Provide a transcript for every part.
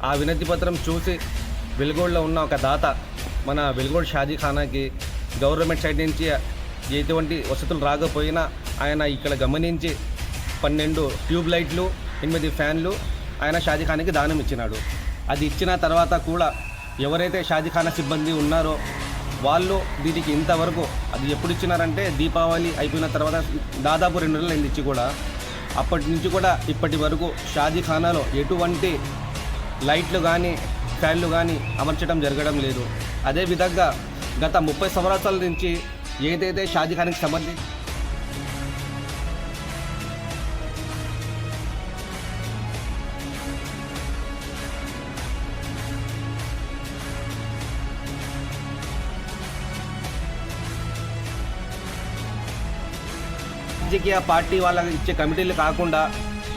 ఆ వినతి పత్రం చూసి వెలుగోడులో ఉన్న ఒక దాత మన వెలుగోడు షాజీఖానాకి గవర్నమెంట్ సైడ్ నుంచి ఎటువంటి వసతులు రాకపోయినా ఆయన ఇక్కడ గమనించి 12 ట్యూబ్ లైట్లు 8 ఫ్యాన్లు ఆయన షాజీఖానాకి దానం ఇచ్చినాడు. అది ఇచ్చిన తర్వాత కూడా ఎవరైతే షాజీఖానా సిబ్బంది ఉన్నారో వాళ్ళు దీనికి ఇంతవరకు అది ఎప్పుడు ఇచ్చినారంటే దీపావళి అయిపోయిన తర్వాత దాదాపు 2 నెలలు అయింది ఇచ్చి కూడా. అప్పటి నుంచి కూడా ఇప్పటి వరకు షాజీఖానాలో ఎటువంటి లైట్లు కానీ ఫ్యాన్లు కానీ అమర్చడం జరగడం లేదు. అదేవిధంగా గత 30 సంవత్సరాల నుంచి ఏదైతే షాజీఖానాకి సంబంధించి రాజకీయ పార్టీ వాళ్ళకి ఇచ్చే కమిటీలు కాకుండా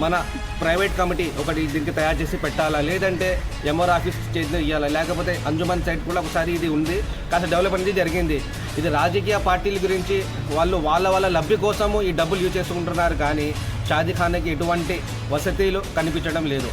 మన ప్రైవేట్ కమిటీ ఒకటి దీనికి తయారు చేసి పెట్టాలా, లేదంటే ఎంఆర్ ఆఫీస్ చేసి ఇవ్వాలా, లేకపోతే అంజుమన్ సైట్ కూడా ఒకసారి ఇది ఉంది కాస్త డెవలప్ అనేది జరిగింది. ఇది రాజకీయ పార్టీల గురించి వాళ్ళు వాళ్ళ లబ్ధి కోసము ఈ డబ్బులు యూజ్ చేసుకుంటున్నారు, కానీ షాజీఖానాకి ఎటువంటి వసతులు కనిపించడం లేదు.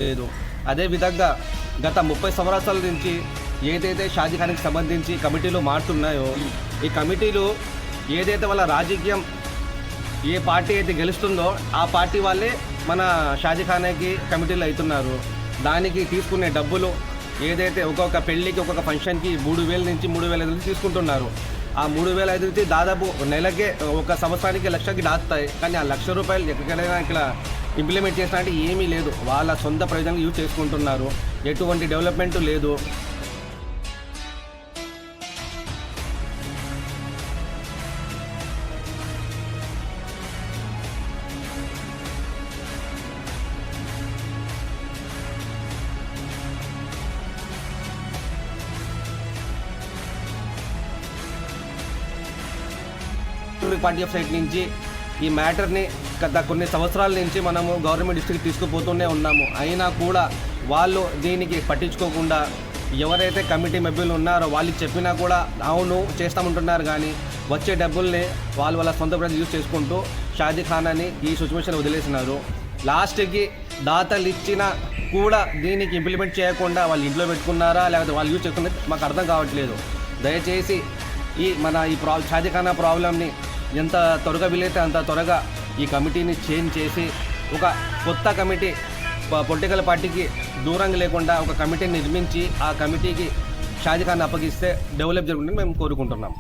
లేదు. అదేవిధంగా గత 30 సంవత్సరాల నుంచి ఏదైతే షాజీఖానాకి సంబంధించి కమిటీలు మారుతున్నాయో ఈ కమిటీలు ఏదైతే వాళ్ళ రాజకీయం ఏ పార్టీ అయితే గెలుస్తుందో ఆ పార్టీ వాళ్ళే మన షాజీఖానాకి కమిటీలు అవుతున్నారు. దానికి తీసుకునే డబ్బులు ఏదైతే ఒక్కొక్క పెళ్ళికి ఒక్కొక్క ఫంక్షన్కి 3,000 నుంచి 3,500 తీసుకుంటున్నారు. ఆ 3,500 దాదాపు నెలకే ఒక సంవత్సరానికి 1,00,000కి దాటుతాయి. కానీ ఆ ₹1,00,000 ఎక్కడైనా ఇక్కడ ఇంప్లిమెంట్ చేసినా అంటే ఏమీ లేదు. వాళ్ళ సొంత ప్రయోజనం యూజ్ చేసుకుంటున్నారు. ఎటువంటి డెవలప్మెంట్ లేదు. పార్టీ ఆఫ్ సైట్ నుంచి ఈ మ్యాటర్ని గత కొన్ని సంవత్సరాల నుంచి మనము గవర్నమెంట్ డిస్ట్రిక్ట్ తీసుకుపోతూనే ఉన్నాము. అయినా కూడా వాళ్ళు దీనికి పట్టించుకోకుండా ఎవరైతే కమిటీ మెంబర్లు ఉన్నారో వాళ్ళకి చెప్పినా కూడా అవును చేస్తామంటున్నారు, కానీ వచ్చే డబ్బుల్ని వాళ్ళ సొంత ప్రజలు యూజ్ చేసుకుంటూ షాజీఖానాని ఈ సిచ్యువేషన్ వదిలేసినారు. లాస్ట్కి దాతలు ఇచ్చినా కూడా దీనికి ఇంప్లిమెంట్ చేయకుండా వాళ్ళు ఇంట్లో పెట్టుకున్నారా లేకపోతే వాళ్ళు యూజ్ చేసుకున్నది మాకు అర్థం కావట్లేదు. దయచేసి ఈ షాజీఖానా ప్రాబ్లమ్ని ఎంత త్వరగా వీలైతే అంత త్వరగా ఈ కమిటీని చేంజ్ చేసి ఒక కొత్త కమిటీ పొలిటికల్ పార్టీకి దూరంగా లేకుండా ఒక కమిటీని నిర్మించి ఆ కమిటీకి షాజీఖానా అప్పగిస్తే డెవలప్ జరుగుతుందని మేము కోరుకుంటున్నాం.